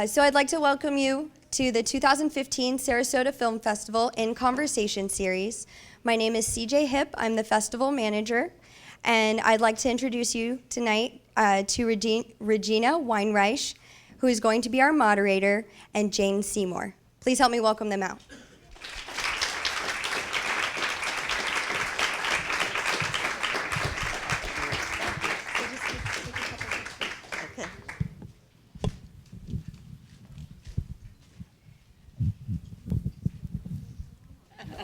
So I'd like to welcome you to the 2015 Sarasota Film Festival In Conversation series. My name is CJ Hipp. I'm the festival manager, and I'd like to introduce you tonight to Regina Weinreich, who is going to be our moderator, and Jane Seymour. Please help me welcome them out.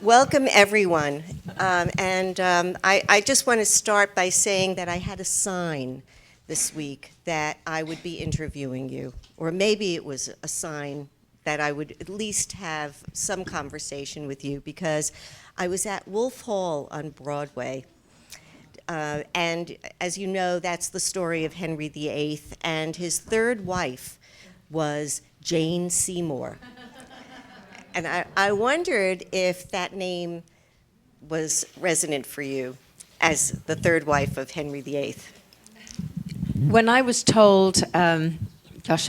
Welcome, everyone. I just want to start by saying that I had a sign this week that I would be interviewing you, or maybe it was a sign that I would at least have some conversation with you, because I was at Wolf Hall on Broadway. And as you know, that's the story of Henry VIII, and his third wife was Jane Seymour. And I wondered if that name was resonant for you as the third wife of Henry VIII. When I was told, I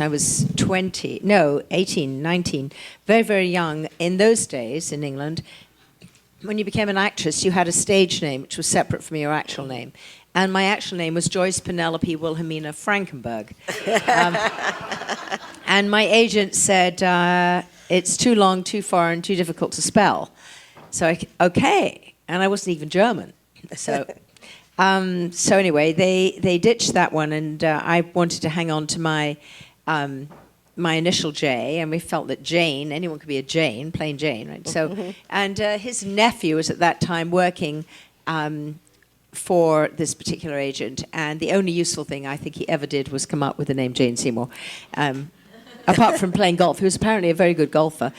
was 18, 19, very, very young. In those days in England, when you became an actress, you had a stage name which was separate from your actual name. And my actual name was Joyce Penelope Wilhelmina Frankenberg. And my agent said, it's too long, too foreign, too difficult to spell. So, okay. And I wasn't even German. So anyway, they ditched that one, and I wanted to hang on to my initial J, and we felt that Jane, anyone could be a Jane, plain Jane, right? So, and his nephew was at that time working for this particular agent, and the only useful thing I think he ever did was come up with the name Jane Seymour. Apart from playing golf, he was apparently a very good golfer.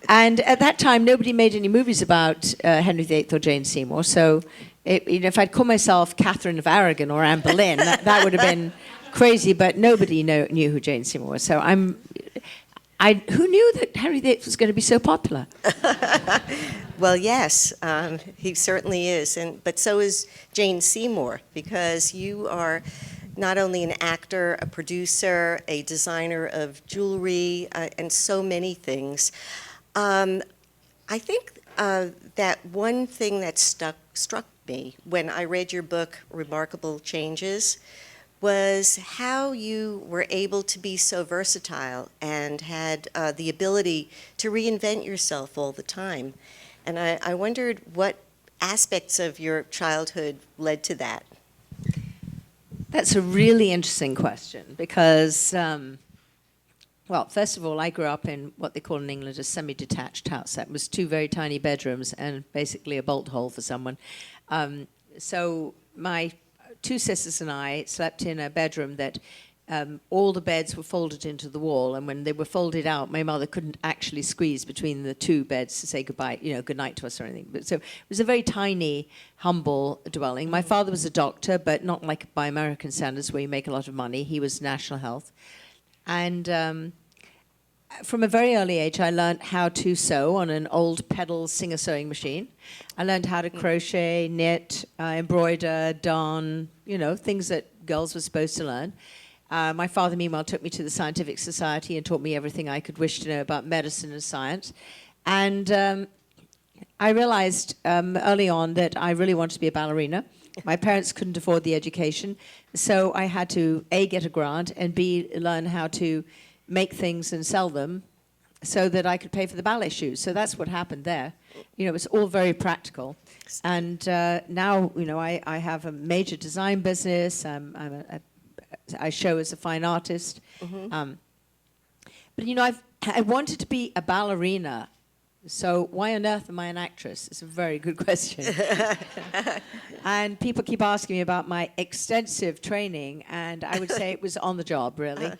And at that time, nobody made any movies about Henry VIII or Jane Seymour. So, if I'd called myself Catherine of Aragon or Anne Boleyn, that would have been crazy. But nobody knew who Jane Seymour was. So who knew that Henry VIII was going to be so popular? Well, yes, he certainly is. But so is Jane Seymour, because you are not only an actor, a producer, a designer of jewelry, and so many things. I think that one thing that struck me when I read your book, Remarkable Changes, was how you were able to be so versatile and had the ability to reinvent yourself all the time. And I wondered what aspects of your childhood led to that. That's a really interesting question because, well, first of all, I grew up in what they call in England a semi-detached house. That was two very tiny bedrooms and basically a bolt hole for someone. So my two sisters and I slept in a bedroom that all the beds were folded into the wall, and when they were folded out, my mother couldn't actually squeeze between the two beds to say goodbye, good night to us or anything. But so it was a very tiny, humble dwelling. My father was a doctor, but not like by American standards where you make a lot of money. He was National Health. And from a very early age, I learned how to sew on an old pedal Singer sewing machine. I learned how to crochet, knit, embroider, darn, things that girls were supposed to learn. My father, meanwhile, took me to the Scientific Society and taught me everything I could wish to know about medicine and science. And I realized early on that I really wanted to be a ballerina. My parents couldn't afford the education, so I had to, A, get a grant, and B, learn how to make things and sell them so that I could pay for the ballet shoes. So that's what happened there. It was all very practical. And now, I have a major design business. I show as a fine artist. Mm-hmm. But, I wanted to be a ballerina. So why on earth am I an actress? It's a very good question. And people keep asking me about my extensive training, and I would say it was on the job, really.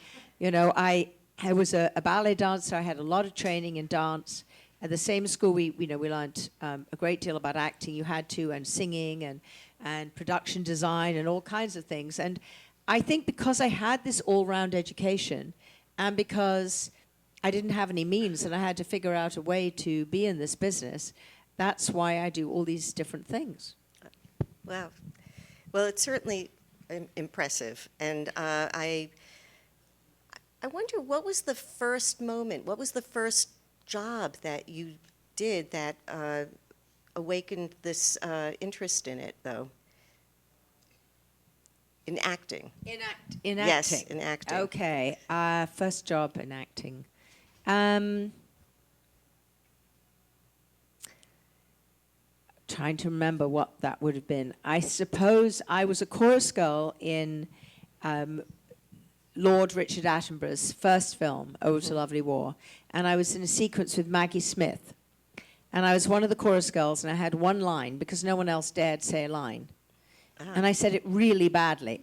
I was a ballet dancer. I had a lot of training in dance. At the same school, we learned a great deal about acting. You had to, and singing, and production design, and all kinds of things. And I think because I had this all-round education, and because I didn't have any means and I had to figure out a way to be in this business, that's why I do all these different things. Wow. Well, it's certainly impressive. And I wonder, what was the first moment, what was the first job that you did that awakened this interest in it, though? In acting? In Yes, acting. in acting. Okay. First job in acting. Trying to remember what that would have been. I suppose I was a chorus girl in Lord Richard Attenborough's first film, Ode to Lovely War, and I was in a sequence with Maggie Smith. And I was one of the chorus girls, and I had one line because no one else dared say a line. And I said it really badly.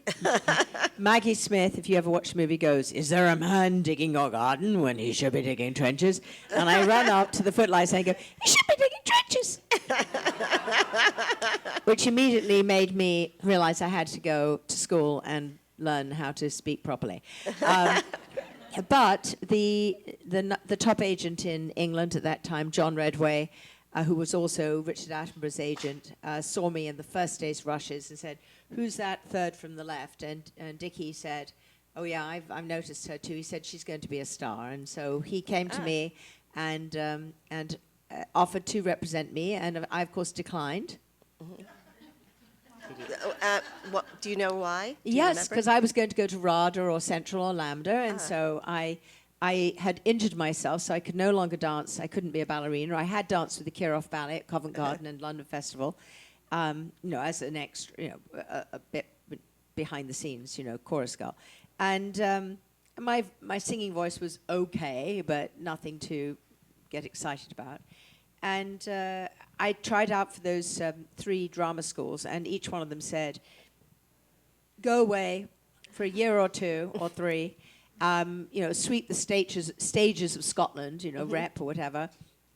Maggie Smith, if you ever watch the movie, goes, "Is there a man digging your garden when he should be digging trenches?" And I run up to the footlights and I go, "He should be digging trenches!" Which immediately made me realize I had to go to school and learn how to speak properly. But the top agent in England at that time, John Redway, who was also Richard Attenborough's agent, saw me in the first day's rushes and said, "Who's that third from the left?" And Dickie said, "Oh yeah, I've noticed her too." He said, "She's going to be a star." And so he came to me and offered to represent me, and I of course declined. What, do you know why? Do you Yes, remember? because I was going to go to RADA or Central or Lambda, and so I had injured myself, so I could no longer dance. I couldn't be a ballerina. I had danced with the Kirov Ballet at Covent Garden and London Festival, as an extra, a bit behind the scenes, chorus girl. And my singing voice was okay, but nothing to get excited about. And I tried out for those 3 drama schools, and each one of them said, "Go away for a year or 2 or 3, sweep the stages of Scotland, rep or whatever.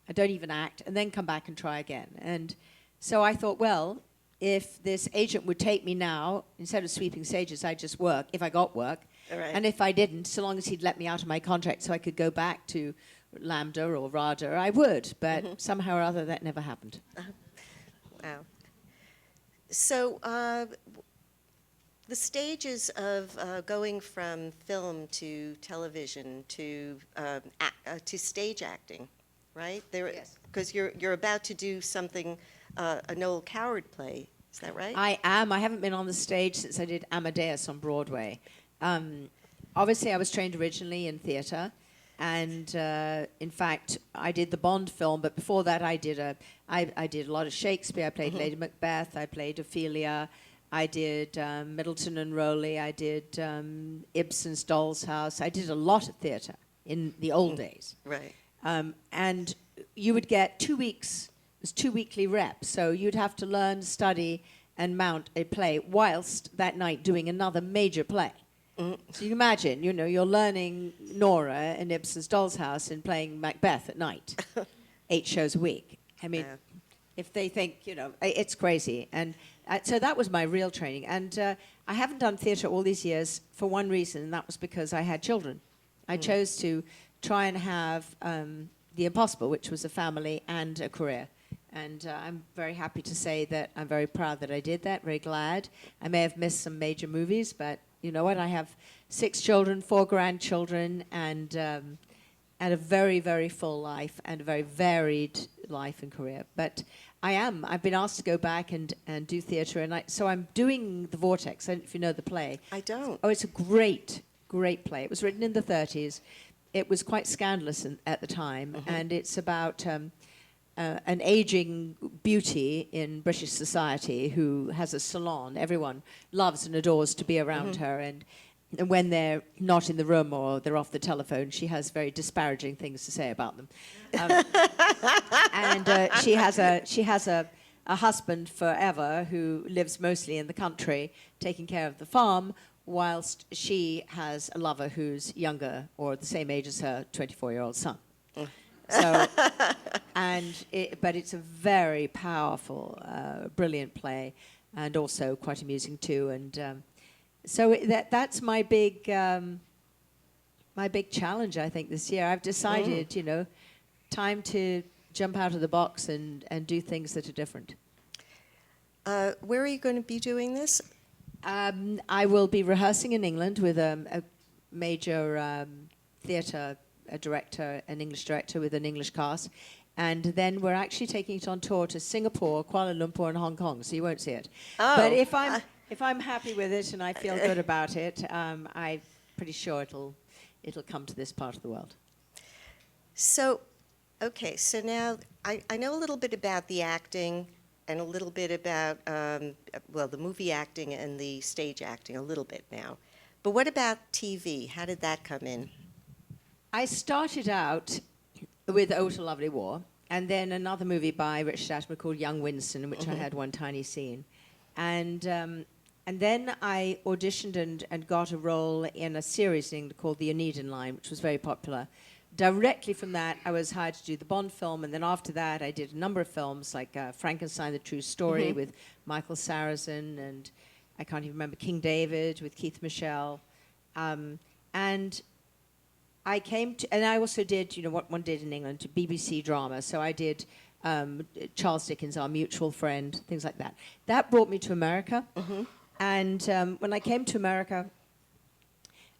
I don't even act, and then come back and try again." And so I thought, well, if this agent would take me now, instead of sweeping stages, I'd just work, if I got work. Right. And if I didn't, so long as he'd let me out of my contract so I could go back to Lambda or RADA, I would. But somehow or other, that never happened. Wow. So the stages of going from film to television to stage acting, right? Yes. Because you're about to do something, a Noel Coward play. Is that right? I am. I haven't been on the stage since I did Amadeus on Broadway. Obviously, I was trained originally in theatre. And in fact, I did the Bond film, but before that, I did a lot of Shakespeare. I played Lady Macbeth. I played Ophelia. I did Middleton and Rowley. I did Ibsen's Doll's House. I did a lot of theatre in the old days. Right. And you would get 2 weeks. It was 2 weekly reps, so you'd have to learn, study, and mount a play whilst that night doing another major play. So you can imagine, you're learning Nora in Ibsen's Doll's House and playing Macbeth at night, 8 shows a week. I mean, if they think, it's crazy. And so that was my real training. And I haven't done theatre all these years for one reason, and that was because I had children. I chose to try and have the impossible, which was a family and a career. And I'm very happy to say that I'm very proud that I did that, very glad. I may have missed some major movies, but you know what? I have 6 children, 4 grandchildren, and a very, very full life and a very varied life and career. But I've been asked to go back and do theatre, and so I'm doing The Vortex. I don't know if you know the play. I don't. Oh, it's a great, great play. It was written in the 30s. It was quite scandalous at the time, and it's about an aging beauty in British society who has a salon. Everyone loves and adores to be around her, and when they're not in the room or they're off the telephone, she has very disparaging things to say about them. And she has a husband forever who lives mostly in the country, taking care of the farm, whilst she has a lover who's younger or the same age as her 24-year-old son. So, but it's a very powerful, brilliant play, and also quite amusing too. And so that's my big challenge, I think, this year. I've decided, time to jump out of the box and do things that are different. Where are you going to be doing this? I will be rehearsing in England with a major theatre director, an English director with an English cast. And then we're actually taking it on tour to Singapore, Kuala Lumpur, and Hong Kong, so you won't see it. Oh. But if I'm happy with it and I feel good about it, I'm pretty sure it'll come to this part of the world. So, okay, so now I know a little bit about the acting and a little bit about, the movie acting and the stage acting, a little bit now. But what about TV? How did that come in? I started out with Oh, What a Lovely War, and then another movie by Richard Attenborough called Young Winston, in which I had one tiny scene. And then I auditioned and got a role in a series called The Oneida Line, which was very popular. Directly from that, I was hired to do the Bond film, and then after that, I did a number of films like Frankenstein, The True Story with Michael Sarrazin, and I can't even remember, King David with Keith Michelle. And I came to, and I also did, what one did in England, BBC drama. So I did Charles Dickens, Our Mutual Friend, things like that. That brought me to America. And when I came to America,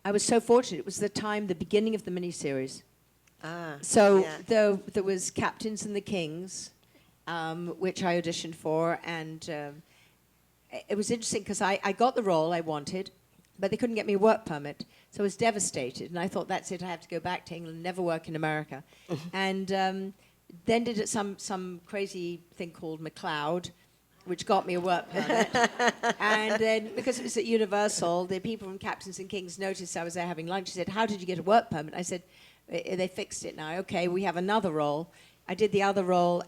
I was so fortunate. It was the beginning of the miniseries. There was Captains and the Kings, which I auditioned for, and it was interesting because I got the role I wanted, but they couldn't get me a work permit, so I was devastated, and I thought, that's it, I have to go back to England, never work in America. And then did some crazy thing called McLeod, which got me a work permit. And then, because it was at Universal, the people from Captains and Kings noticed I was there having lunch. They said, how did you get a work permit? I said, they fixed it now. Okay, we have another role. I did the other role.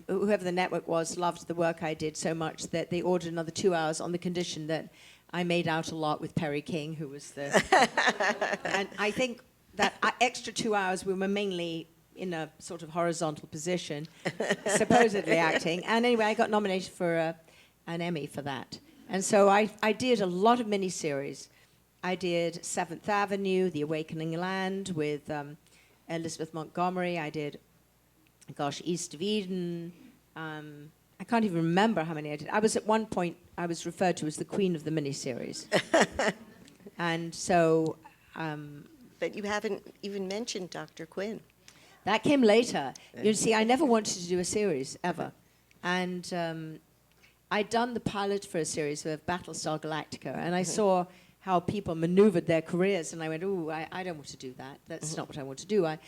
Whoever the network was loved the work I did so much that they ordered another 2 hours on the condition that I made out a lot with Perry King, who was the... And I think that extra 2 hours, we were mainly in a sort of horizontal position, supposedly acting. And anyway, I got nominated for an Emmy for that. And so I did a lot of miniseries. I did 7th Avenue, The Awakening Land with Elizabeth Montgomery. I did, East of Eden. I can't even remember how many I did. I was at one point, I was referred to as the queen of the miniseries. And so... but you haven't even mentioned Dr. Quinn. That came later. You see, I never wanted to do a series, ever. And I'd done the pilot for a series of Battlestar Galactica, and I saw how people maneuvered their careers, and I went, ooh, I don't want to do that. That's not what I want to do. I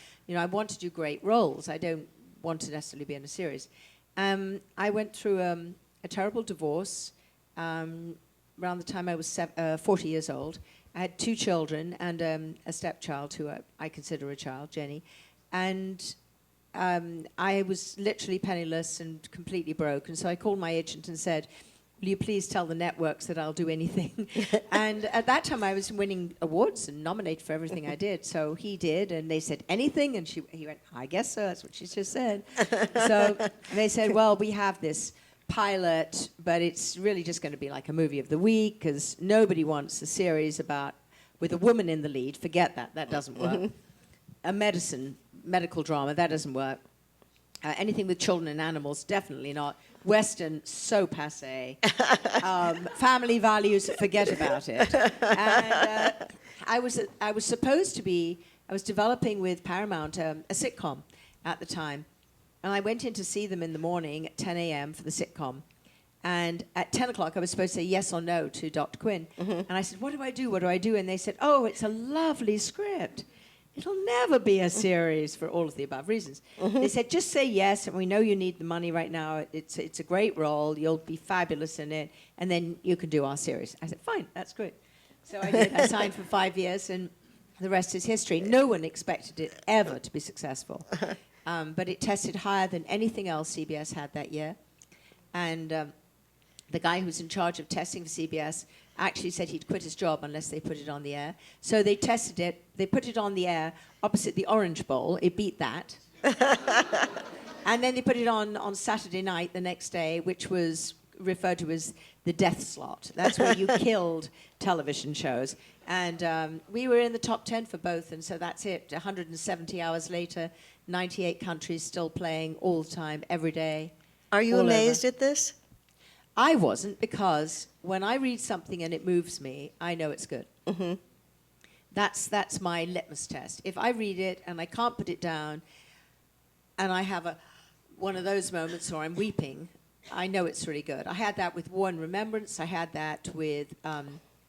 want to do great roles. I don't want to necessarily be in a series. I went through a terrible divorce around the time I was 40 years old. I had 2 children and a stepchild who I consider a child, Jenny. And I was literally penniless and completely broke. And so I called my agent and said, will you please tell the networks that I'll do anything? And at that time, I was winning awards and nominated for everything I did. So he did, and they said, anything? And he went, I guess so, that's what she just said. So they said, well, we have this pilot, but it's really just going to be like a movie of the week, because nobody wants a series with a woman in the lead. Forget that. That doesn't work. A medical drama, that doesn't work. Anything with children and animals, definitely not. Western, so passé. Family values, forget about it. And I was developing with Paramount a sitcom at the time. And I went in to see them in the morning at 10 a.m. for the sitcom. And at 10 o'clock, I was supposed to say yes or no to Dr. Quinn. And I said, what do I do? What do I do? And they said, oh, it's a lovely script. It'll never be a series for all of the above reasons. They said, just say yes, and we know you need the money right now. It's a great role. You'll be fabulous in it, and then you can do our series. I said, fine, that's great. So I did. I signed for 5 years, and the rest is history. No one expected it ever to be successful. But it tested higher than anything else CBS had that year. And the guy who's in charge of testing for CBS actually said he'd quit his job unless they put it on the air. So they tested it. They put it on the air opposite the Orange Bowl. It beat that. And then they put it on Saturday night the next day, which was referred to as the death slot. That's where you killed television shows. And we were in the top 10 for both, and so that's it. 170 hours later, 98 countries still playing all the time, every day. Are you amazed at this? I wasn't, because when I read something and it moves me, I know it's good. That's my litmus test. If I read it and I can't put it down, and I have one of those moments, or I'm weeping, I know it's really good. I had that with War and Remembrance. I had that with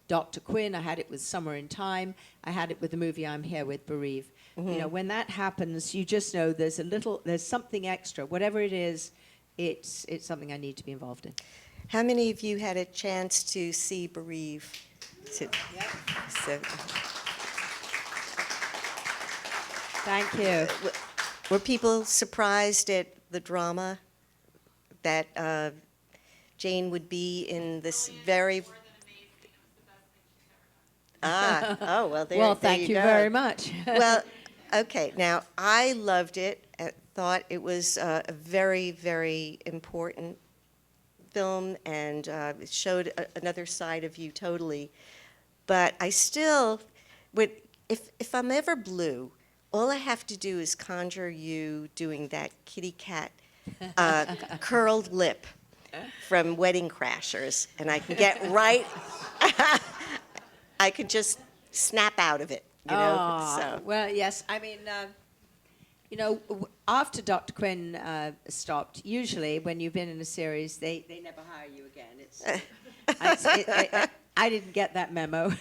Dr. Quinn. I had it with Summer in Time. I had it with the movie I'm Here with, Bereave. You know, when that happens, you just know there's something extra. Whatever it is, it's something I need to be involved in. How many of you had a chance to see Bereave? So, Thank you. were people surprised at the drama that Jane would be in this very... Oh, well, there, Well, there thank you go. very much. Well, okay, now, I loved it, thought it was a very, very important film, and it showed another side of you totally. But I still, if I'm ever blue, all I have to do is conjure you doing that kitty cat curled lip from Wedding Crashers, and I can get right, I could just snap out of it, you know? Oh, So. well, yes. I mean, you know, after Dr. Quinn stopped, usually when you've been in a series, they never hire you again. I didn't get that memo,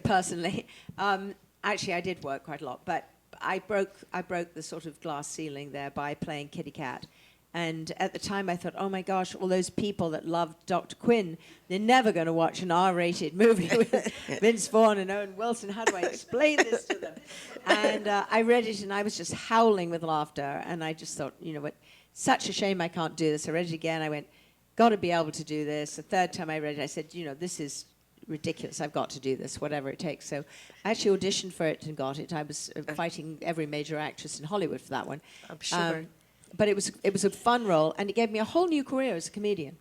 personally. Actually, I did work quite a lot, but I broke the sort of glass ceiling there by playing Kitty Cat. And at the time, I thought, oh my gosh, all those people that loved Dr. Quinn, they're never going to watch an R-rated movie with Vince Vaughn and Owen Wilson. How do I explain this to them? And I read it, and I was just howling with laughter. And I just thought, you know what, such a shame I can't do this. I read it again. I went, got to be able to do this. The third time I read it, I said, you know, this is ridiculous. I've got to do this, whatever it takes. So I actually auditioned for it and got it. I was fighting every major actress in Hollywood for that one. I'm sure. But it was a fun role, and it gave me a whole new career as a comedian.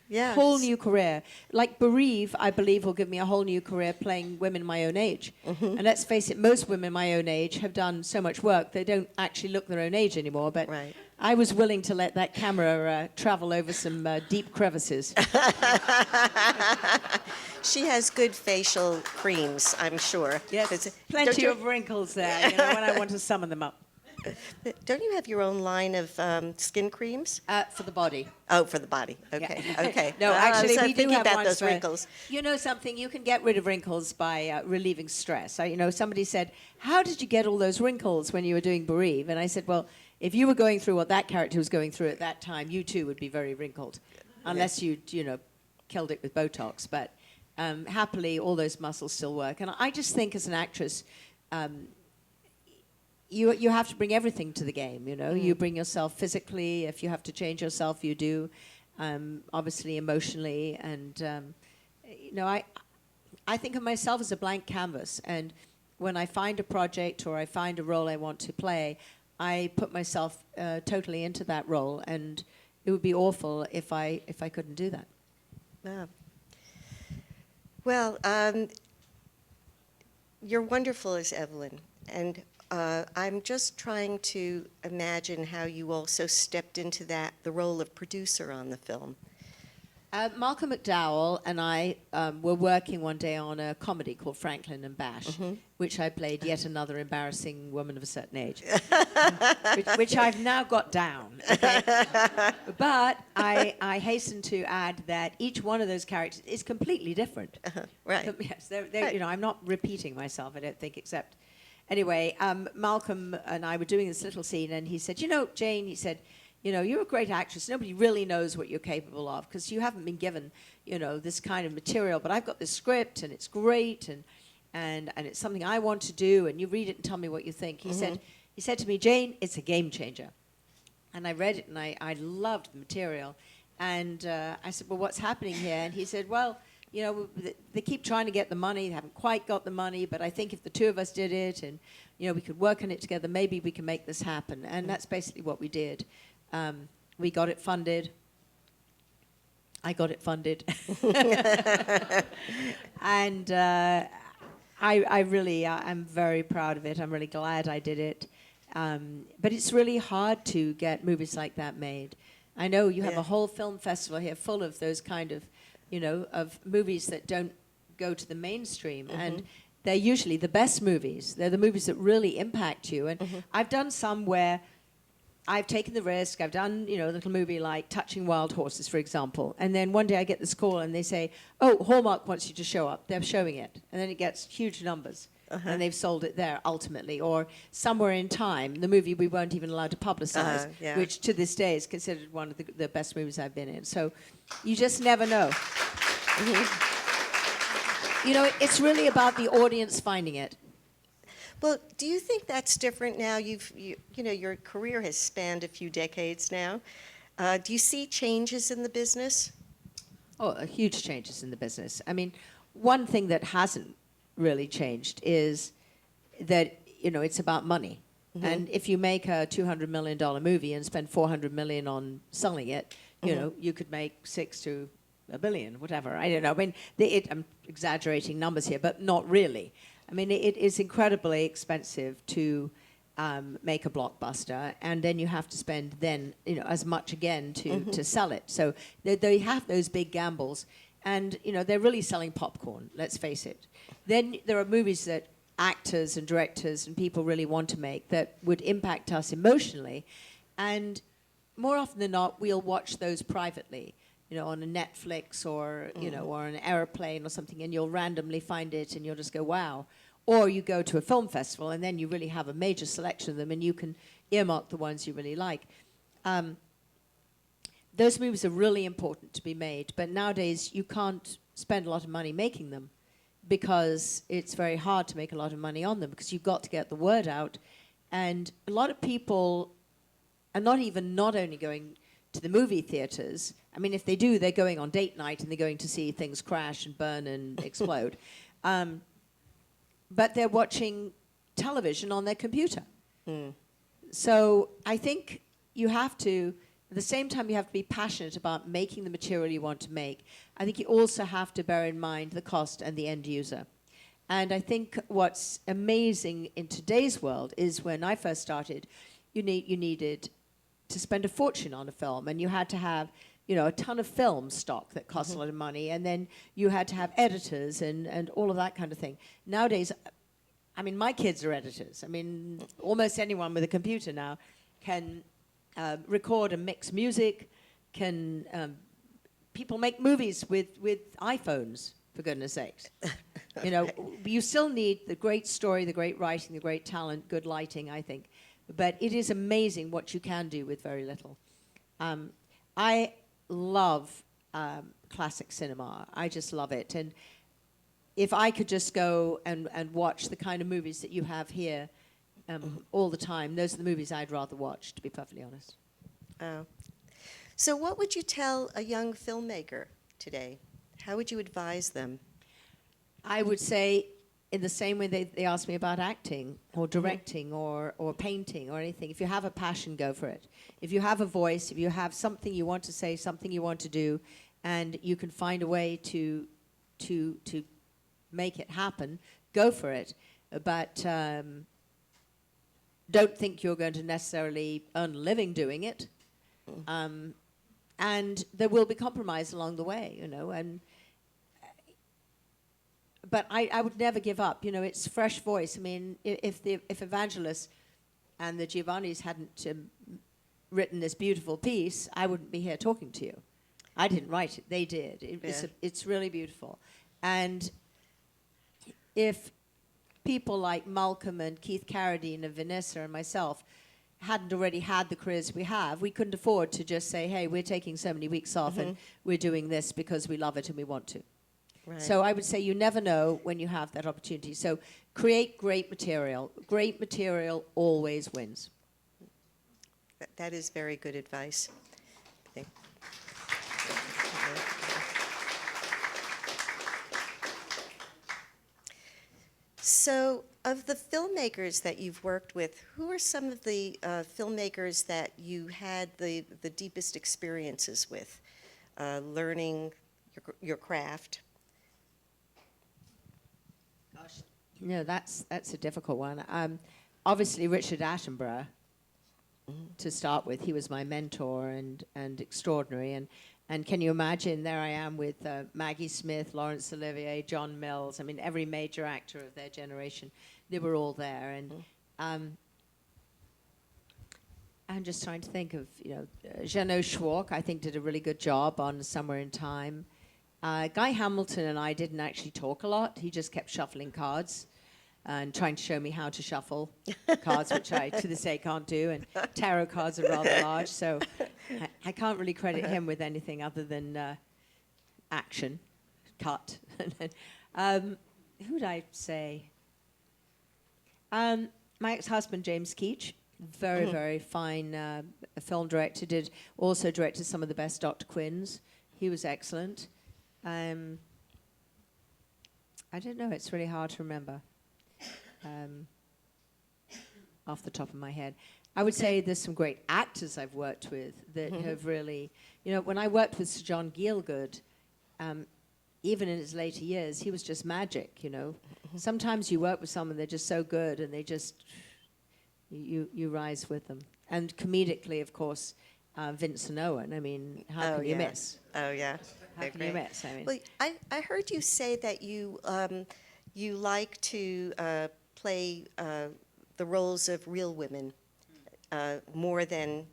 Yes. Whole new career. Like Bereave, I believe, will give me a whole new career playing women my own age. And let's face it, most women my own age have done so much work, they don't actually look their own age anymore. But Right. I was willing to let that camera travel over some deep crevices. She has good facial creams, I'm sure. Yes, Don't plenty you- of wrinkles there, you know, when I want to summon them up. Don't you have your own line of skin creams? For the body. Oh, for the body. Okay, Yeah. okay. No, I actually, was we do thinking have about ones those for, wrinkles. You know something? You can get rid of wrinkles by relieving stress. You know, somebody said, "How did you get all those wrinkles when you were doing Bereave?" And I said, "Well, if you were going through what that character was going through at that time, you too would be very wrinkled, unless you know, killed it with Botox. But happily, all those muscles still work. And I just think, as an actress." You have to bring everything to the game, you know. You bring yourself physically. If you have to change yourself, you do. Obviously, emotionally, and you know, I think of myself as a blank canvas. And when I find a project or I find a role I want to play, I put myself totally into that role. And it would be awful if I couldn't do that. Yeah. Well, you're wonderful as Evelyn, and I'm just trying to imagine how you also stepped into the role of producer on the film. Malcolm McDowell and I were working one day on a comedy called Franklin and Bash, which I played yet another embarrassing woman of a certain age, which I've now got down. Okay? But I hasten to add that each one of those characters is completely different. Right. Yes, you know, I'm not repeating myself, I don't think, except... Anyway, Malcolm and I were doing this little scene, and he said, you know, Jane, he said, you know, you're a great actress. Nobody really knows what you're capable of because you haven't been given, you know, this kind of material. But I've got this script, and it's great, and it's something I want to do, and you read it and tell me what you think. He said to me, Jane, it's a game changer. And I read it, and I loved the material. And I said, well, what's happening here? And he said, well, you know, they keep trying to get the money. They haven't quite got the money, but I think if the two of us did it and, you know, we could work on it together, maybe we can make this happen. And that's basically what we did. We got it funded. I got it funded. And I really am very proud of it. I'm really glad I did it. But it's really hard to get movies like that made. I know you have a whole film festival here full of those kind of, you know, of movies that don't go to the mainstream. And they're usually the best movies. They're the movies that really impact you. And I've done some where I've taken the risk. I've done, a little movie like Touching Wild Horses, for example. And then one day I get this call and they say, oh, Hallmark wants you to show up. They're showing it. And then it gets huge numbers. And they've sold it there ultimately. Or Somewhere in Time, the movie we weren't even allowed to publicize, which to this day is considered one of the best movies I've been in. So you just never know. It's really about the audience finding it. Well, do you think that's different now? Your career has spanned a few decades now. Do you see changes in the business? Oh, huge changes in the business. I mean, one thing that hasn't really changed is that, it's about money. And if you make a $200 million movie and spend $400 million on selling it, you could make $6 to $1 billion, whatever. I don't know. I mean, I'm exaggerating numbers here, but not really. I mean, it is incredibly expensive to make a blockbuster, and then you have to spend as much again to sell it. So they have those big gambles, and they're really selling popcorn. Let's face it. Then there are movies that actors and directors and people really want to make that would impact us emotionally, and more often than not, we'll watch those privately. On a Netflix or, or an airplane or something, and you'll randomly find it and you'll just go, wow. Or you go to a film festival and then you really have a major selection of them and you can earmark the ones you really like. Those movies are really important to be made, but nowadays you can't spend a lot of money making them because it's very hard to make a lot of money on them because you've got to get the word out. And a lot of people are not only going to the movie theaters. I mean, if they do, they're going on date night and they're going to see things crash and burn and explode. But they're watching television on their computer. So I think you have to, at the same time you have to be passionate about making the material you want to make. I think you also have to bear in mind the cost and the end user. And I think what's amazing in today's world is when I first started, you needed to spend a fortune on a film, and you had to have, a ton of film stock that cost a lot of money, and then you had to have editors and all of that kind of thing. Nowadays, I mean, my kids are editors. I mean, almost anyone with a computer now can record and mix music, people make movies with iPhones, for goodness sakes. You still need the great story, the great writing, the great talent, good lighting, I think. But it is amazing what you can do with very little. I love classic cinema. I just love it. And if I could just go and watch the kind of movies that you have here all the time, those are the movies I'd rather watch, to be perfectly honest. Oh. So what would you tell a young filmmaker today? How would you advise them? I would say, in the same way they ask me about acting or directing or painting or anything, if you have a passion, go for it. If you have a voice, if you have something you want to say, something you want to do, and you can find a way to make it happen, go for it. But don't think you're going to necessarily earn a living doing it. And there will be compromise along the way, but I would never give up. It's fresh voice. I mean, if Evangelos and the Giovannis hadn't written this beautiful piece, I wouldn't be here talking to you. I didn't write it. They did. It's really beautiful. And if people like Malcolm and Keith Carradine and Vanessa and myself hadn't already had the careers we have, we couldn't afford to just say, hey, we're taking so many weeks off and we're doing this because we love it and we want to. Right. So I would say you never know when you have that opportunity. So create great material. Great material always wins. That is very good advice. I think. So of the filmmakers that you've worked with, who are some of the filmmakers that you had the deepest experiences with, learning your craft? That's a difficult one. Obviously, Richard Attenborough, to start with. He was my mentor and extraordinary. And can you imagine, there I am with Maggie Smith, Laurence Olivier, John Mills, I mean, every major actor of their generation, they were all there. And I'm just trying to think of, Jeannot Schwark, I think, did a really good job on Somewhere in Time. Guy Hamilton and I didn't actually talk a lot. He just kept shuffling cards and trying to show me how to shuffle cards, which I, to this day, can't do. And tarot cards are rather large, so I can't really credit him with anything other than action, cut. Who would I say? My ex-husband, James Keach, very, very fine film director, also directed some of the best Dr. Quinns. He was excellent. I don't know, it's really hard to remember off the top of my head. I would say there's some great actors I've worked with that have really, when I worked with Sir John Gielgud, even in his later years, he was just magic, Sometimes you work with someone, they're just so good, and they just, you rise with them. And comedically, of course, Vince and Owen, I mean, how can you miss? Oh, yeah. How can you miss? I mean, Well, I heard you say that you like to play the roles of real women more than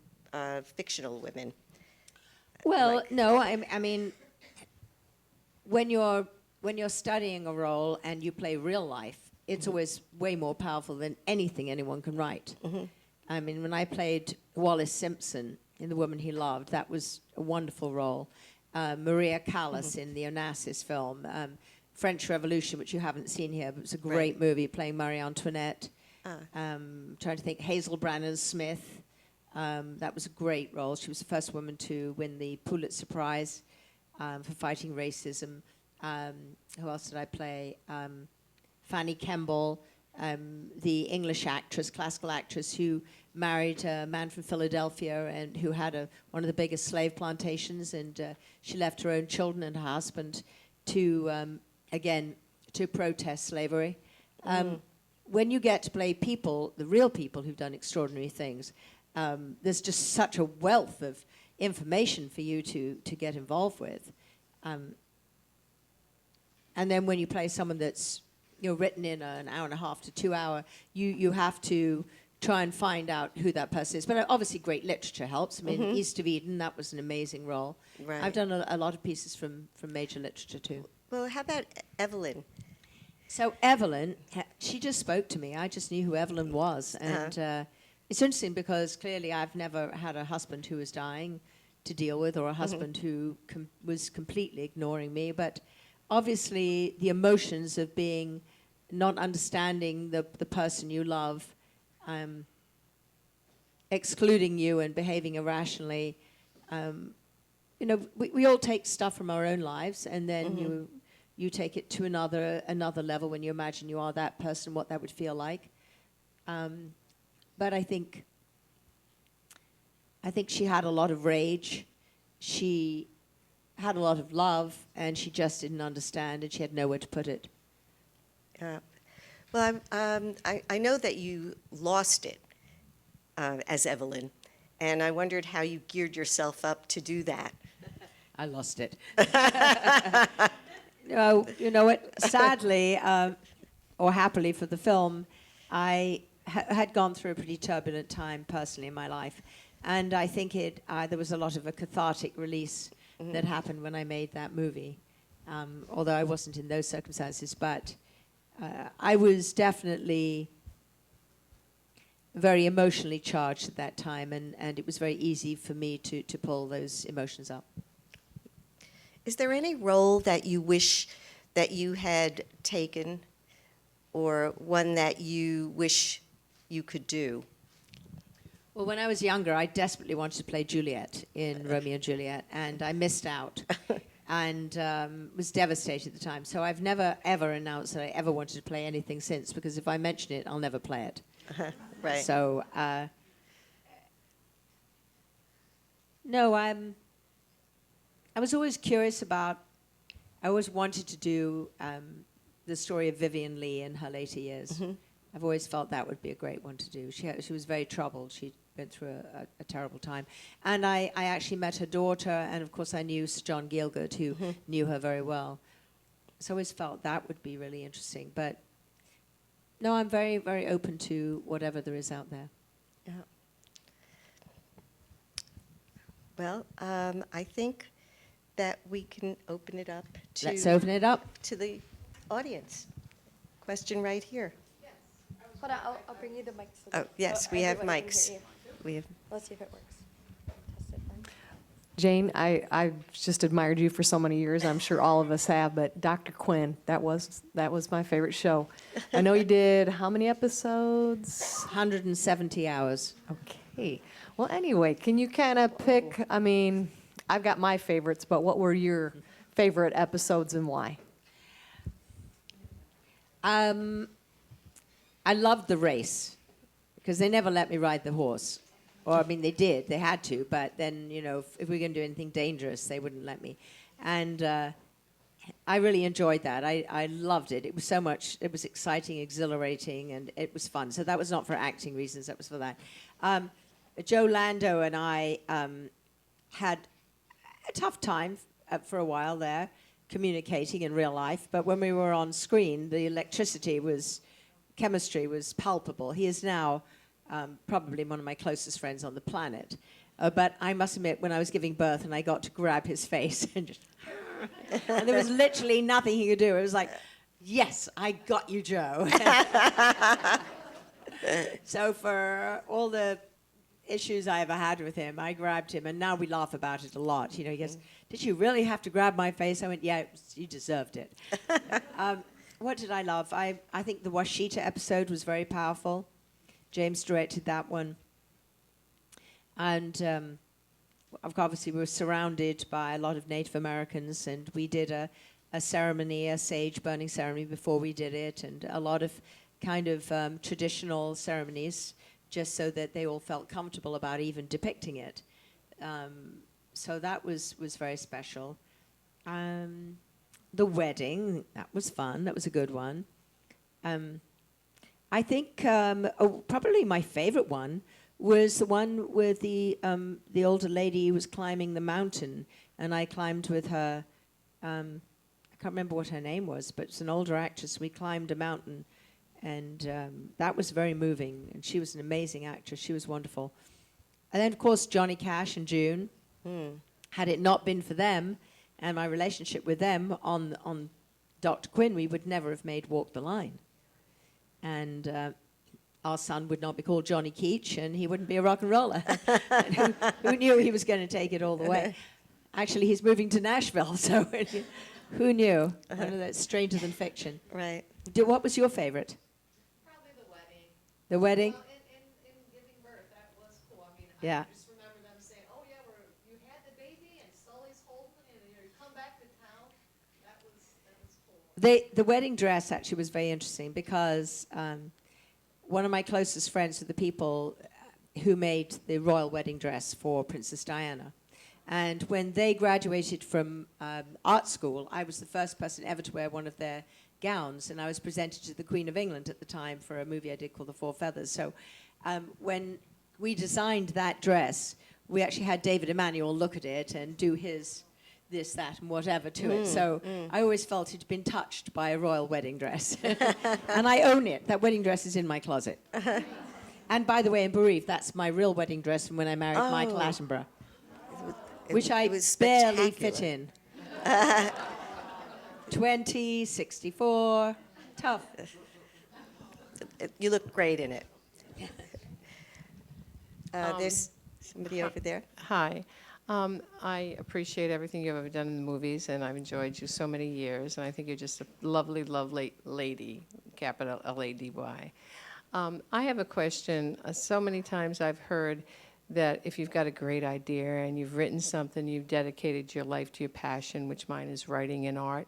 fictional women. well, Right. no, I mean, when you're studying a role and you play real life, it's always way more powerful than anything anyone can write. I mean, when I played Wallace Simpson in The Woman He Loved, that was a wonderful role. Maria Callas in the Onassis film, French Revolution, which you haven't seen here, but it's a great movie, playing Marie Antoinette. Trying to think, Hazel Brannan Smith, that was a great role. She was the first woman to win the Pulitzer Prize for fighting racism. Who else did I play? Fanny Kemble, the English actress, classical actress, who married a man from Philadelphia and who had one of the biggest slave plantations, and she left her own children and her husband to, again, to protest slavery. When you get to play people, the real people who've done extraordinary things, there's just such a wealth of information for you to get involved with. And then when you play someone that's written in an hour and a half to 2 hour, you have to try and find out who that person is. But obviously great literature helps. I mean, East of Eden, that was an amazing role. Right. I've done a lot of pieces from major literature too. Well, how about Evelyn? So Evelyn, she just spoke to me. I just knew who Evelyn was. And it's interesting because clearly I've never had a husband who was dying to deal with, or a husband who was completely ignoring me. But obviously the emotions of being not understanding the person you love, excluding you and behaving irrationally. We all take stuff from our own lives, and then you take it to another level when you imagine you are that person, what that would feel like. But I think she had a lot of rage. She had a lot of love, and she just didn't understand, and she had nowhere to put it. Well, I know that you lost it as Evelyn, and I wondered how you geared yourself up to do that. I lost it. No, you know what? Sadly, or happily for the film, I had gone through a pretty turbulent time personally in my life, and I think there was a lot of a cathartic release that happened when I made that movie. Although I wasn't in those circumstances, but I was definitely very emotionally charged at that time, and it was very easy for me to pull those emotions up. Is there any role that you wish that you had taken, or one that you wish you could do? Well, when I was younger, I desperately wanted to play Juliet in Romeo and Juliet, and I missed out and was devastated at the time. So I've never, ever announced that I ever wanted to play anything since, because if I mention it, I'll never play it. Right. So, no, I was always curious I always wanted to do the story of Vivian Leigh in her later years. I've always felt that would be a great one to do. She was very troubled. She went through a terrible time. And I actually met her daughter, and of course I knew Sir John Gielgud, who knew her very well. So I always felt that would be really interesting. But no, I'm very, very open to whatever there is out there. Yeah. Well, I think that we can open it up to... Let's open it up. To the audience. Question right here. Hold on, I'll bring you the mic. Oh, yes, we have everyone can mics. hear you. We have... Let's see if it works. Test it for me. Jane, I've just admired you for so many years. I'm sure all of us have, but Dr. Quinn, that was my favorite show. I know you did how many episodes? 170 hours. Okay. Well, anyway, can you kind of pick, I mean, I've got my favorites, but what were your favorite episodes and why? I loved the race because they never let me ride the horse. Or, I mean, they did. They had to. But then, you know, if we were going to do anything dangerous, they wouldn't let me. And I really enjoyed that. I loved it. It was so much. It was exciting, exhilarating, and it was fun. So that was not for acting reasons. That was for that. Joe Lando and I had a tough time for a while there communicating in real life. But when we were on screen, the chemistry was palpable. He is now probably one of my closest friends on the planet. But I must admit, when I was giving birth and I got to grab his face and just... and there was literally nothing he could do. It was like, yes, I got you, Joe. So for all the issues I ever had with him, I grabbed him, and now we laugh about it a lot. You know, he goes, did you really have to grab my face? I went, yeah, you deserved it. What did I love? I think the Washita episode was very powerful. James directed that one. And obviously we were surrounded by a lot of Native Americans, and we did a ceremony, a sage burning ceremony before we did it, and a lot of kind of traditional ceremonies, just so that they all felt comfortable about even depicting it. So that was very special. The wedding, that was fun. That was a good one. I think probably my favorite one was the one with the older lady who was climbing the mountain, and I climbed with her. I can't remember what her name was, but it's an older actress. We climbed a mountain, and that was very moving. And she was an amazing actress. She was wonderful. And then, of course, Johnny Cash and June. Had it not been for them and my relationship with them on Dr. Quinn, we would never have made Walk the Line. And our son would not be called Johnny Keach, and he wouldn't be a rock and roller. And who knew he was going to take it all the way? Actually, he's moving to Nashville, so who knew? I know that's stranger than fiction. Right. What was your favorite? Probably the wedding. The wedding? Well, in giving birth, that was cool. I mean, Yeah. I just remember them saying, "Oh yeah, you had the baby, and Sully's holding, and you come back to town." That was cool. The wedding dress actually was very interesting because one of my closest friends were the people who made the royal wedding dress for Princess Diana. And when they graduated from art school, I was the first person ever to wear one of their gowns, and I was presented to the Queen of England at the time for a movie I did called The Four Feathers. So when we designed that dress, we actually had David Emanuel look at it and do his this, that, and whatever to it. So I always felt he'd been touched by a royal wedding dress. And I own it. That wedding dress is in my closet. And by the way, in bereaved, that's my real wedding dress from when I married Michael Attenborough, which I barely fit in. 20, 64, tough. You look great in it. There's somebody over there. Hi. I appreciate everything you've ever done in the movies, and I've enjoyed you so many years, and I think you're just a lovely, lovely lady, capital L-A-D-Y. I have a question. So many times I've heard that if you've got a great idea and you've written something, you've dedicated your life to your passion, which mine is writing and art,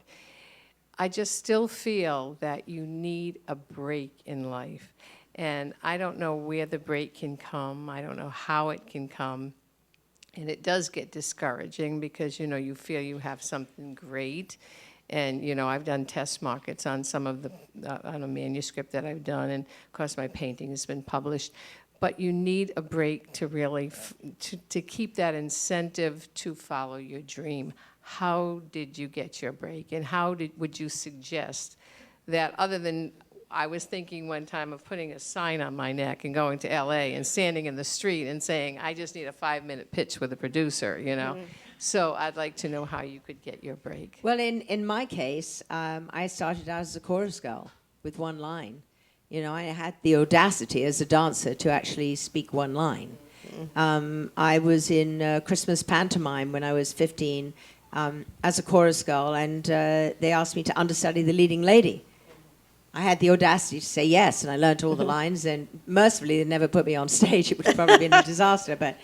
I just still feel that you need a break in life. And I don't know where the break can come. I don't know how it can come. And it does get discouraging because, you know, you feel you have something great. And, you know, I've done test markets on some of the, on a manuscript that I've done. And, of course, my painting has been published. but you need a break to really, to keep that incentive to follow your dream. How did you get your break? And how would you suggest that, other than, I was thinking one time of putting a sign on my neck and going to LA and standing in the street and saying, I just need a 5-minute pitch with a producer, you know? So I'd like to know how you could get your break. Well, in my case, I started out as a chorus girl with one line. You know, I had the audacity as a dancer to actually speak one line. I was in Christmas pantomime when I was 15 as a chorus girl, and they asked me to understudy the leading lady. I had the audacity to say yes, and I learned all the lines, and mercifully they never put me on stage. It would have probably been a disaster, but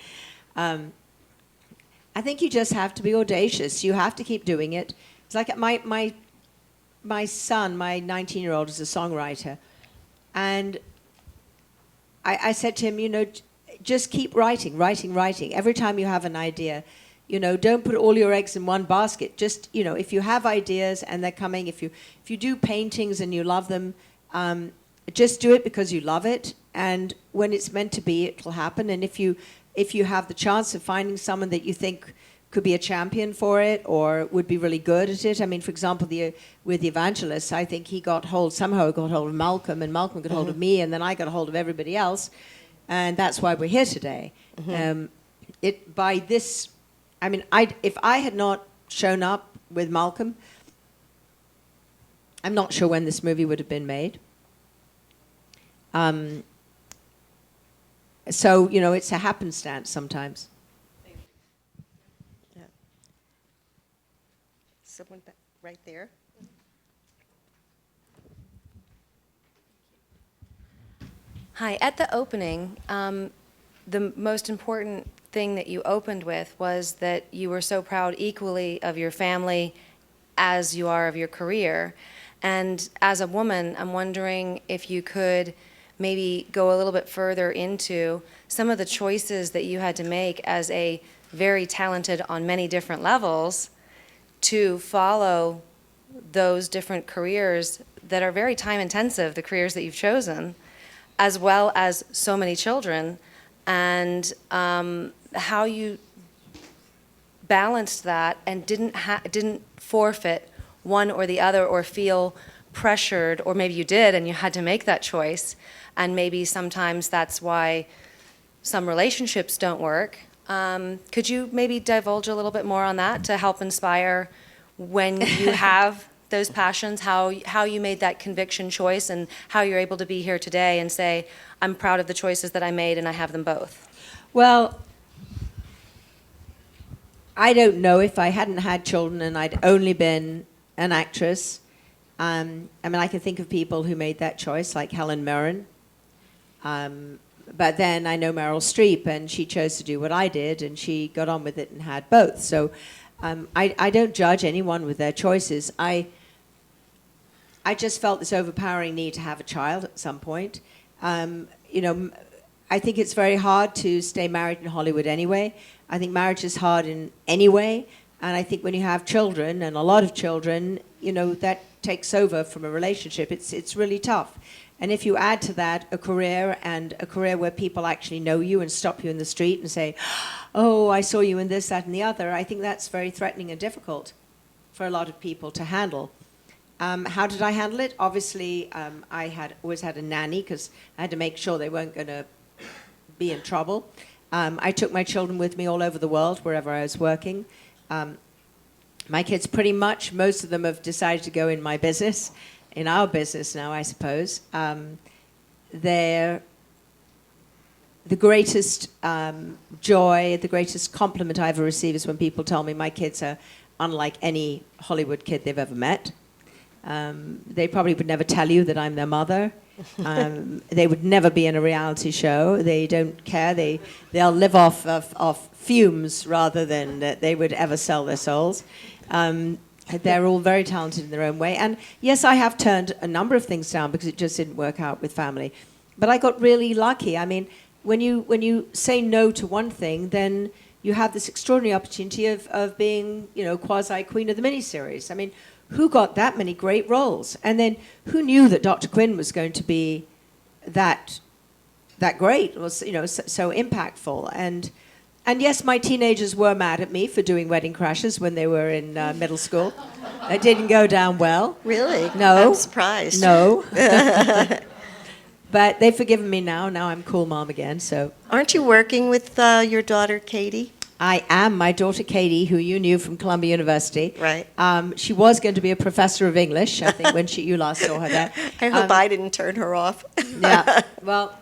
I think you just have to be audacious. You have to keep doing it. It's like my son, my 19-year-old, is a songwriter. And I said to him, you know, just keep writing. Every time you have an idea, you know, don't put all your eggs in one basket. Just, you know, if you have ideas and they're coming, if you do paintings and you love them, just do it because you love it. And when it's meant to be, it'll happen. And if you have the chance of finding someone that you think could be a champion for it or would be really good at it. I mean, for example, with the Evangelists, I think he somehow got hold of Malcolm, and Malcolm got hold of me, and then I got hold of everybody else, and that's why we're here today. If I had not shown up with Malcolm, I'm not sure when this movie would have been made. So, you know, it's a happenstance sometimes. Someone right there. Hi. At the opening, the most important thing that you opened with was that you were so proud equally of your family as you are of your career. And as a woman, I'm wondering if you could maybe go a little bit further into some of the choices that you had to make as a very talented on many different levels to follow those different careers that are very time intensive, the careers that you've chosen, as well as so many children, and how you balanced that and didn't forfeit one or the other or feel pressured, or maybe you did and you had to make that choice, and maybe sometimes that's why some relationships don't work. Could you maybe divulge a little bit more on that to help inspire when you have those passions, how you made that conviction choice and how you're able to be here today and say, I'm proud of the choices that I made and I have them both? Well, I don't know if I hadn't had children and I'd only been an actress. I mean, I can think of people who made that choice, like Helen Mirren. But then I know Meryl Streep, and she chose to do what I did, and she got on with it and had both. So I don't judge anyone with their choices. I just felt this overpowering need to have a child at some point. You know, I think it's very hard to stay married in Hollywood anyway. I think marriage is hard in any way. And I think when you have children, and a lot of children, you know, that takes over from a relationship. It's really tough. And if you add to that a career, and a career where people actually know you and stop you in the street and say, oh, I saw you in this, that, and the other, I think that's very threatening and difficult for a lot of people to handle. How did I handle it? Obviously, I had always had a nanny because I had to make sure they weren't going to be in trouble. I took my children with me all over the world, wherever I was working. My kids pretty much, most of them have decided to go in my business, in our business now, I suppose. They're the greatest joy, the greatest compliment I ever receive is when people tell me my kids are unlike any Hollywood kid they've ever met. They probably would never tell you that I'm their mother. They would never be in a reality show. They don't care. They'll live off fumes rather than that they would ever sell their souls. They're all very talented in their own way. And yes, I have turned a number of things down because it just didn't work out with family. But I got really lucky. I mean, when you say no to one thing, then you have this extraordinary opportunity of being, you know, quasi-queen of the miniseries. I mean, who got that many great roles? And then who knew that Dr. Quinn was going to be that that great, was so impactful. And yes, my teenagers were mad at me for doing Wedding Crashers when they were in middle school. It didn't go down well. Really? No. I'm surprised. No. But they've forgiven me now. Now I'm cool mom again. So Aren't you working with your daughter, Katie? I am. My daughter Katie, who you knew from Columbia University. Right. She was going to be a professor of English, I think, when you last saw her there. I hope I didn't turn her off. Yeah. Well,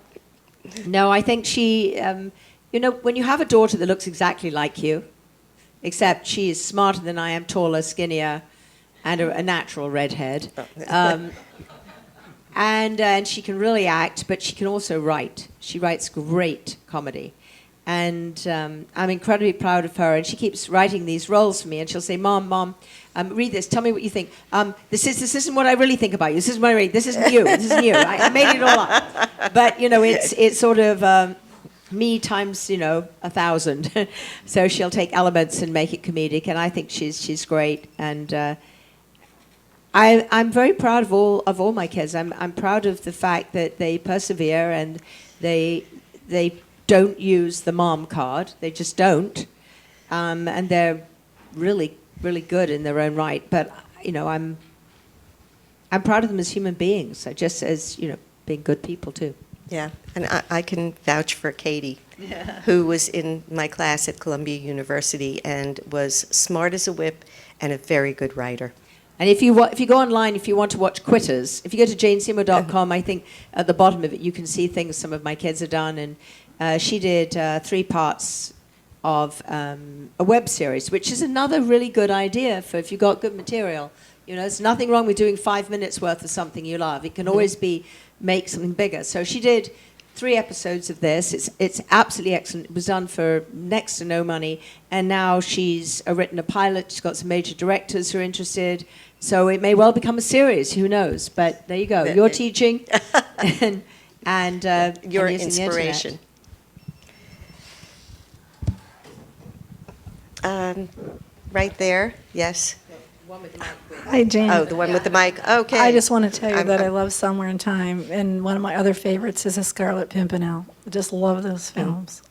no, I think she, when you have a daughter that looks exactly like you, except she is smarter than I am, taller, skinnier, and a natural redhead. And she can really act, but she can also write. She writes great comedy. And I'm incredibly proud of her. And she keeps writing these roles for me. And she'll say, Mom, read this. Tell me what you think. This isn't what I really think about you. This isn't what I read. This isn't you. This isn't you. I made it all up. But, it's sort of me times, 1,000. So she'll take elements and make it comedic. And I think she's great. And I'm very proud of all my kids. I'm proud of the fact that they persevere and they don't use the mom card. They just don't, and they're really, really good in their own right. But I'm proud of them as human beings, just as being good people too. Yeah, and I can vouch for Katie, who was in my class at Columbia University and was smart as a whip and a very good writer. And if you go online, if you want to watch Quitters, if you go to janeseymour.com, I think at the bottom of it you can see things some of my kids have done. And she did 3 parts of a web series, which is another really good idea for if you've got good material. There's nothing wrong with doing 5 minutes worth of something you love. It can always make something bigger. So she did 3 episodes of this. It's absolutely excellent. It was done for next to no money. And now she's written a pilot. She's got some major directors who are interested. So it may well become a series. Who knows? But there you go. You're teaching and Your using the internet. inspiration. Right there, yes. Hi, Jane. Oh, the one with the mic. Okay. I just want to tell you I'm- that I love Somewhere in Time, and one of my other favorites is A Scarlet Pimpernel. I just love those films.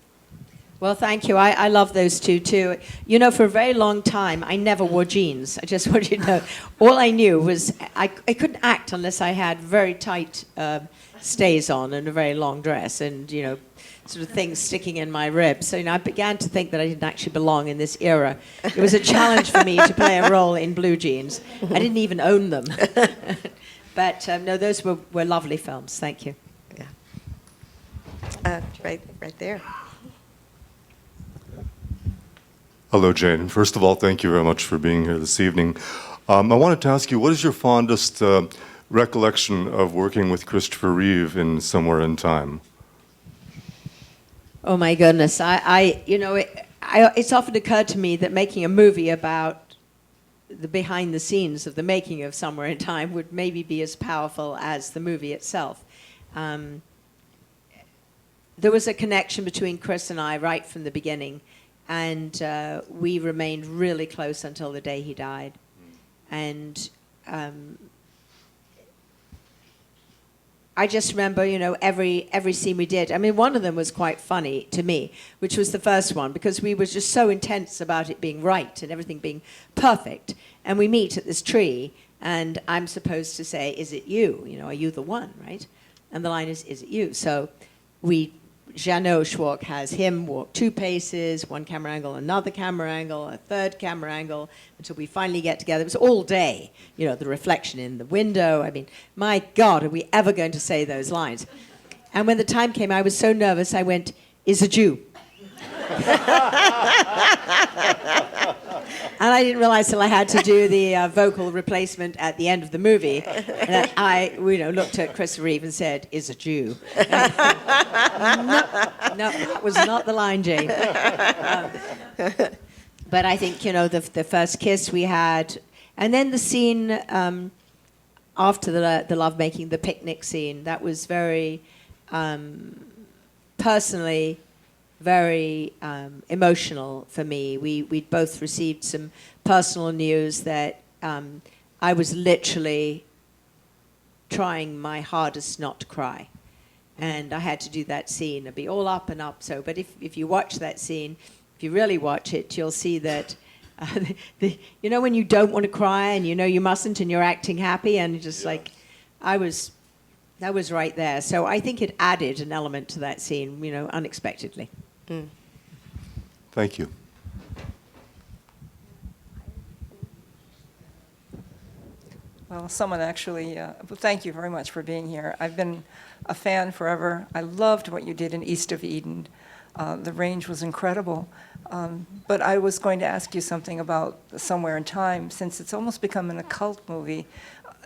Well, thank you. I love those two, too. For a very long time, I never wore jeans. I just want you to know. All I knew was I couldn't act unless I had very tight stays on and a very long dress and, sort of things sticking in my ribs. So, I began to think that I didn't actually belong in this era. It was a challenge for me to play a role in blue jeans. I didn't even own them. But, no, those were lovely films. Thank you. Yeah. Right there. Hello, Jane. First of all, thank you very much for being here this evening. I wanted to ask you, what is your fondest recollection of working with Christopher Reeve in Somewhere in Time? Oh my goodness! It's often occurred to me that making a movie about the behind the scenes of the making of Somewhere in Time would maybe be as powerful as the movie itself. There was a connection between Chris and I right from the beginning, and we remained really close until the day he died. And I just remember, every scene we did. I mean, one of them was quite funny to me, which was the first one, because we were just so intense about it being right and everything being perfect. And we meet at this tree, and I'm supposed to say, "Is it you? Are you the one?" Right? And the line is it you? So Jeannot Schwark has him walk 2 paces, 1 camera angle, another camera angle, a 3rd camera angle, until we finally get together. It was all day, the reflection in the window. I mean, my God, are we ever going to say those lines? And when the time came, I was so nervous, I went, "Is a Jew." And I didn't realize till I had to do the vocal replacement at the end of the movie. And I looked at Chris Reeve and said, "Is a Jew." No, that was not the line, Jane. But I think, the first kiss we had, and then the scene after the lovemaking, the picnic scene, that was very, personally, very emotional for me. We'd both received some personal news that I was literally trying my hardest not to cry. And I had to do that scene. It'd be all up and up. So, but if you watch that scene, if you really watch it, you'll see that, you know, when you don't want to cry and you know you mustn't and you're acting happy and just like, that was right there. So I think it added an element to that scene, you know, unexpectedly. Thank you. Well, someone actually, thank you very much for being here. I've been a fan forever. I loved what you did in East of Eden. The range was incredible. But I was going to ask you something about Somewhere in Time, since it's almost become an occult movie.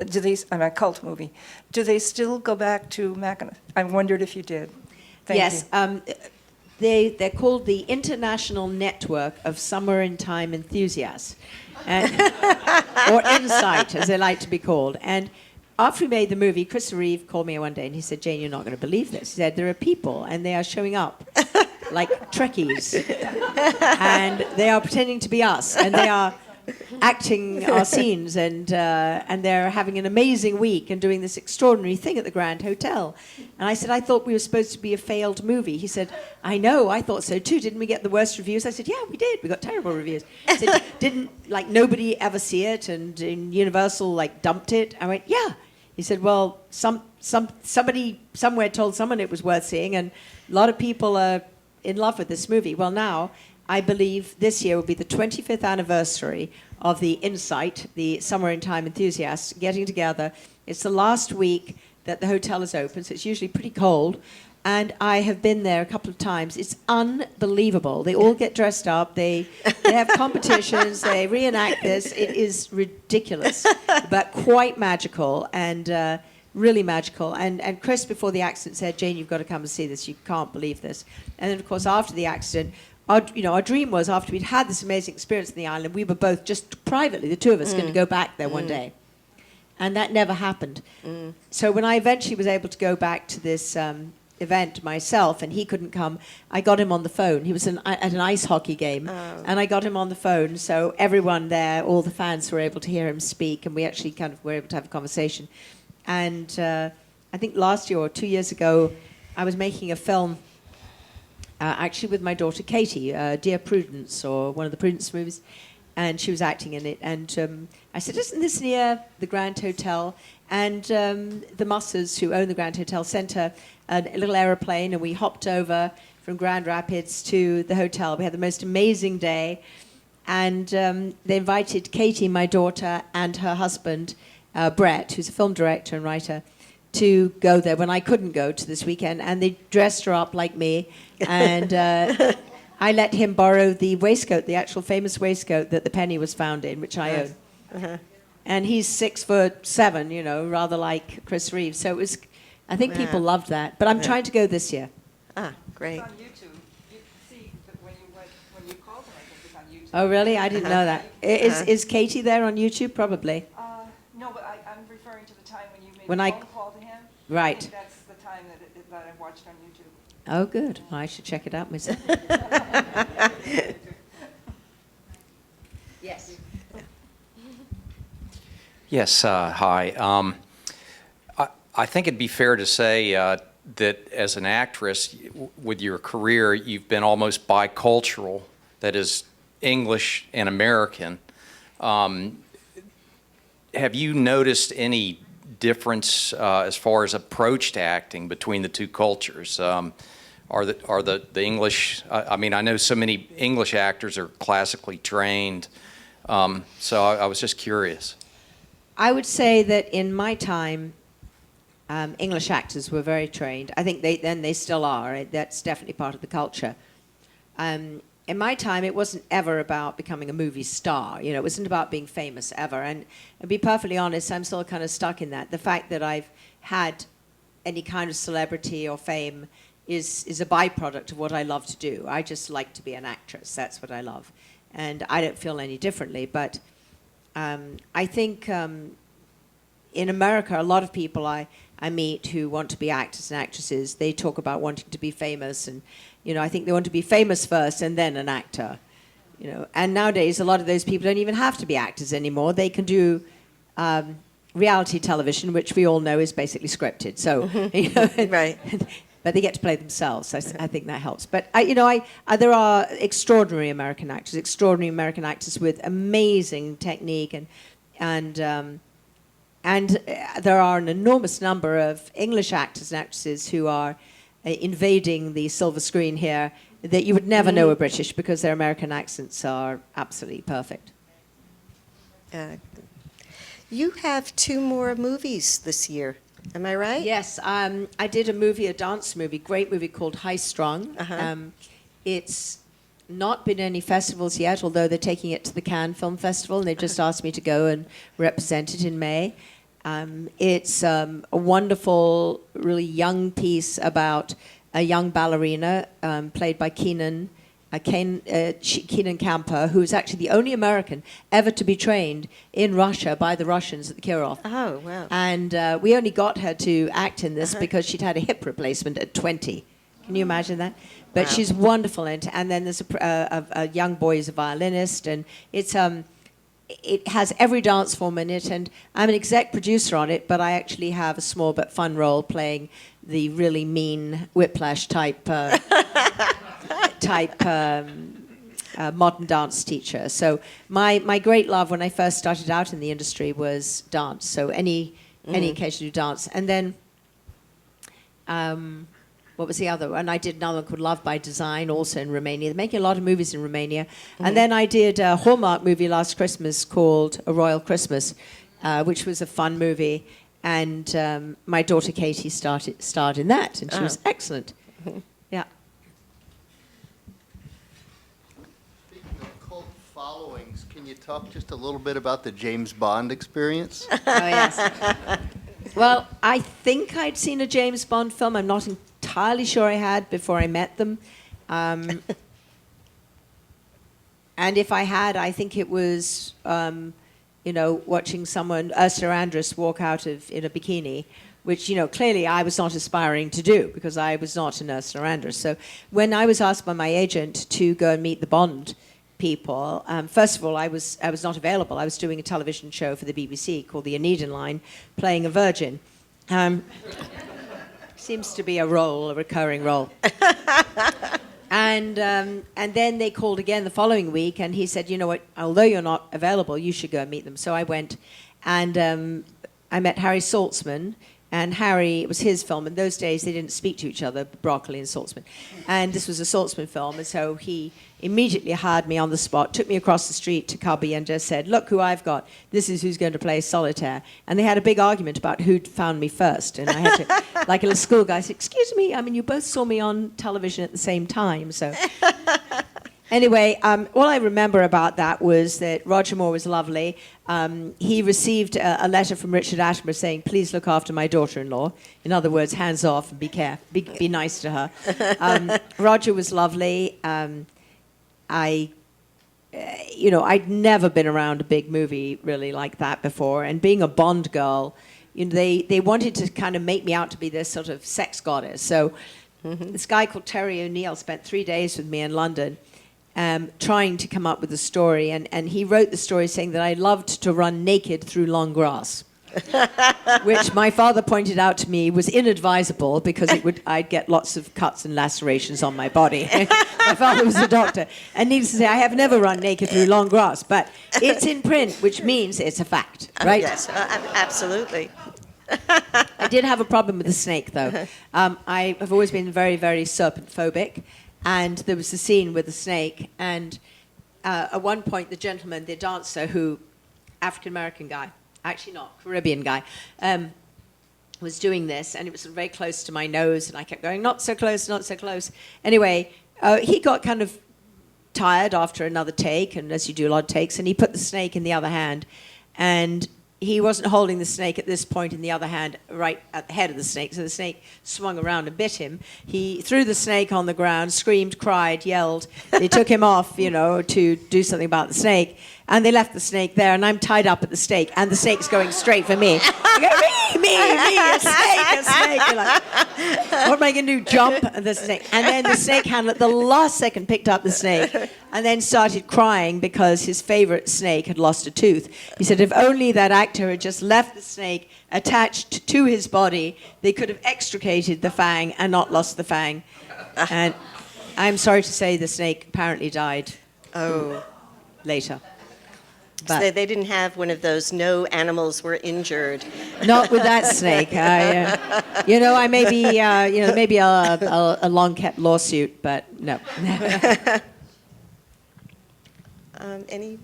A cult movie. Do they still go back to Mackinac? I wondered if you did. Thank you. They're called the International Network of Somewhere in Time Enthusiasts, or Insight, as they like to be called. And after we made the movie, Christopher Reeve called me one day and he said, "Jane, you're not going to believe this." He said, "There are people and they are showing up like Trekkies, and they are pretending to be us, and they are acting our scenes, and they're having an amazing week and doing this extraordinary thing at the Grand Hotel." And I said, "I thought we were supposed to be a failed movie." He said, "I know, I thought so too. Didn't we get the worst reviews?" I said, "Yeah, we did. We got terrible reviews." He said, "Didn't, like, nobody ever see it, and Universal, like, dumped it?" I went, "Yeah." He said, "Well, somebody somewhere told someone it was worth seeing, and a lot of people are in love with this movie." Well, now, I believe this year will be the 25th anniversary of the Insight, the Somewhere in Time enthusiasts, getting together. It's the last week that the hotel is open, so it's usually pretty cold. And I have been there a couple of times. It's unbelievable. They all get dressed up. They have competitions. They reenact this. It is ridiculous, but quite magical and really magical. And Chris, before the accident, said, "Jane, you've got to come and see this. You can't believe this." And then, of course, after the accident, our dream was, after we'd had this amazing experience in the island, we were both just privately, the two of us, going to go back there one day. And that never happened. So when I eventually was able to go back to this event myself, and he couldn't come, I got him on the phone. He was at an ice hockey game, and I got him on the phone. So everyone there, all the fans, were able to hear him speak, and we actually kind of were able to have a conversation. And I think last year or 2 years ago, I was making a film actually with my daughter Katie, Dear Prudence, or one of the Prudence movies, and she was acting in it. And I said, "Isn't this near the Grand Hotel?" And the Mussers, who own the Grand Hotel, sent her a little aeroplane, and we hopped over from Grand Rapids to the hotel. We had the most amazing day, and they invited Katie, my daughter, and her husband, Brett, who's a film director and writer, to go there when I couldn't go to this weekend, and they dressed her up like me, and I let him borrow the waistcoat, the actual famous waistcoat that the penny was found in, which I own. And he's 6'7", you know, rather like Chris Reeve. So it was, I think people loved that. But I'm trying to go this year. Ah, great. It's on YouTube. You see that when you called him, I think it's on YouTube. Oh, really? I didn't know that. Is Katie there on YouTube? Probably. No, but I'm referring to the time when you made When a I- phone call to him. Right. I think that's the time that I watched on YouTube. Oh, good. Well, I should check it out myself. Yes. Yes, hi. I think it'd be fair to say that as an actress, with your career, you've been almost bicultural, that is, English and American. Have you noticed any difference as far as approach to acting between the two cultures? Are the English, I mean, I know so many English actors are classically trained, so I was just curious. I would say that in my time, English actors were very trained. I think they still are. Right? That's definitely part of the culture. In my time, it wasn't ever about becoming a movie star. You know, it wasn't about being famous ever. And to be perfectly honest, I'm still kind of stuck in that. The fact that I've had any kind of celebrity or fame is a byproduct of what I love to do. I just like to be an actress. That's what I love. And I don't feel any differently. But I think in America, a lot of people I meet who want to be actors and actresses, they talk about wanting to be famous. And, you know, I think they want to be famous first and then an actor. You know, and nowadays, a lot of those people don't even have to be actors anymore. They can do reality television, which we all know is basically scripted. So, you know, Right. but they get to play themselves. So I think that helps. But there are extraordinary American actors with amazing technique, and there are an enormous number of English actors and actresses who are invading the silver screen here that you would never know are British because their American accents are absolutely perfect. You have 2 more movies this year. Am I right? Yes, I did a dance movie, great movie called High Strung. It's not been any festivals yet, although they're taking it to the Cannes Film Festival, and they've just asked me to go and represent it in May. It's a wonderful, really young piece about a young ballerina played by Keenan Kamper, who is actually the only American ever to be trained in Russia by the Russians at the Kirov. Oh, wow. And we only got her to act in this because she'd had a hip replacement at 20. Can you imagine that? But Wow. she's wonderful in it. And then there's a young boy who's a violinist, and it has every dance form in it. And I'm an exec producer on it, but I actually have a small but fun role playing the really mean whiplash type modern dance teacher. So my great love when I first started out in the industry was dance. So any occasion to dance. And then what was the other one? I did another one called Love by Design, also in Romania. They're making a lot of movies in Romania. And then I did a Hallmark movie last Christmas called A Royal Christmas, which was a fun movie. And my daughter Katie starred in that, and she was excellent. Yeah. Speaking of cult followings, can you talk just a little bit about the James Bond experience? Oh, yes. Well, I think I'd seen a James Bond film. I'm not entirely sure I had before I met them. And if I had, I think it was, watching someone, Ursula Andress, walk out in a bikini, which, clearly I was not aspiring to do because I was not an Ursula Andress. So when I was asked by my agent to go and meet the Bond people, first of all, I was not available. I was doing a television show for the BBC called The Aeneid Line, playing a virgin. Seems to be a recurring role. And then they called again the following week, and he said, you know what, although you're not available, you should go and meet them. So I went, and I met Harry Saltzman. And Harry, it was his film. In those days, they didn't speak to each other, Broccoli and Saltzman. And this was a Saltzman film, and so he immediately hired me on the spot, took me across the street to Cubby and just said, look who I've got. This is who's going to play solitaire. And they had a big argument about who'd found me first. And I had to, like a little school guy, say, excuse me, I mean, you both saw me on television at the same time, so... Anyway, all I remember about that was that Roger Moore was lovely. He received a letter from Richard Attenborough saying, please look after my daughter-in-law. In other words, hands off and be nice to her. Roger was lovely. I'd never been around a big movie really like that before. And being a Bond girl, they wanted to kind of make me out to be this sort of sex goddess. So this guy called Terry O'Neill spent 3 days with me in London. Trying to come up with a story, and he wrote the story saying that I loved to run naked through long grass, which my father pointed out to me was inadvisable because I'd get lots of cuts and lacerations on my body. My father was a doctor, and needless to say, I have never run naked through long grass, but it's in print, which means it's a fact, right? Yes, absolutely. I did have a problem with the snake, though. I have always been very, very serpent-phobic. And there was a scene with a snake, and at one point the gentleman, the dancer, African-American guy, actually not, Caribbean guy, was doing this, and it was very close to my nose, and I kept going, not so close, not so close. Anyway, he got kind of tired after another take, and as you do a lot of takes, and he put the snake in the other hand, and he wasn't holding the snake at this point in the other hand, right at the head of the snake. So the snake swung around and bit him. He threw the snake on the ground, screamed, cried, yelled. They took him off, to do something about the snake. And they left the snake there, and I'm tied up at the stake, and the snake's going straight for me. I go, me, a snake. You're like, what am I going to do? Jump? And the snake. And then the snake handler, at the last second, picked up the snake and then started crying because his favorite snake had lost a tooth. He said if only that actor had just left the snake attached to his body, they could have extricated the fang and not lost the fang. And I'm sorry to say the snake apparently died later. So they didn't have one of those no animals were injured. Not with that snake. I may be, maybe a long-kept lawsuit, but no. Any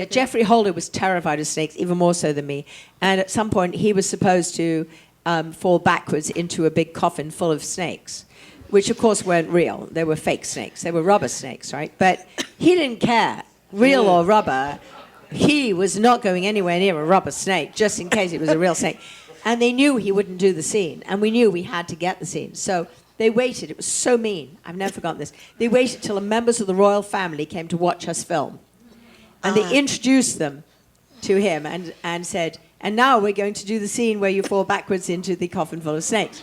Jeffrey Holder was terrified of snakes, even more so than me. And at some point, he was supposed to fall backwards into a big coffin full of snakes, which, of course, weren't real. They were fake snakes. They were rubber snakes, right? But he didn't care, real or rubber. He was not going anywhere near a rubber snake, just in case it was a real snake. And they knew he wouldn't do the scene, and we knew we had to get the scene. So they waited. It was so mean. I've never forgotten this. They waited till the members of the royal family came to watch us film. And they introduced them to him and said, and now we're going to do the scene where you fall backwards into the coffin full of snakes.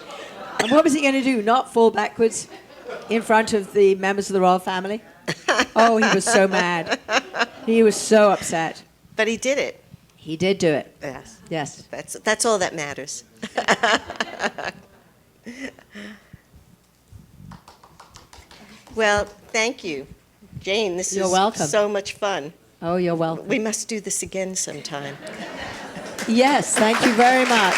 And what was he going to do? Not fall backwards in front of the members of the royal family? Oh, he was so mad. He was so upset. But he did it. He did do it. Yes. Yes. That's all that matters. Well, thank you. Jane, this You're is welcome. so much fun. Oh, you're welcome. We must do this again sometime. Yes, thank you very much.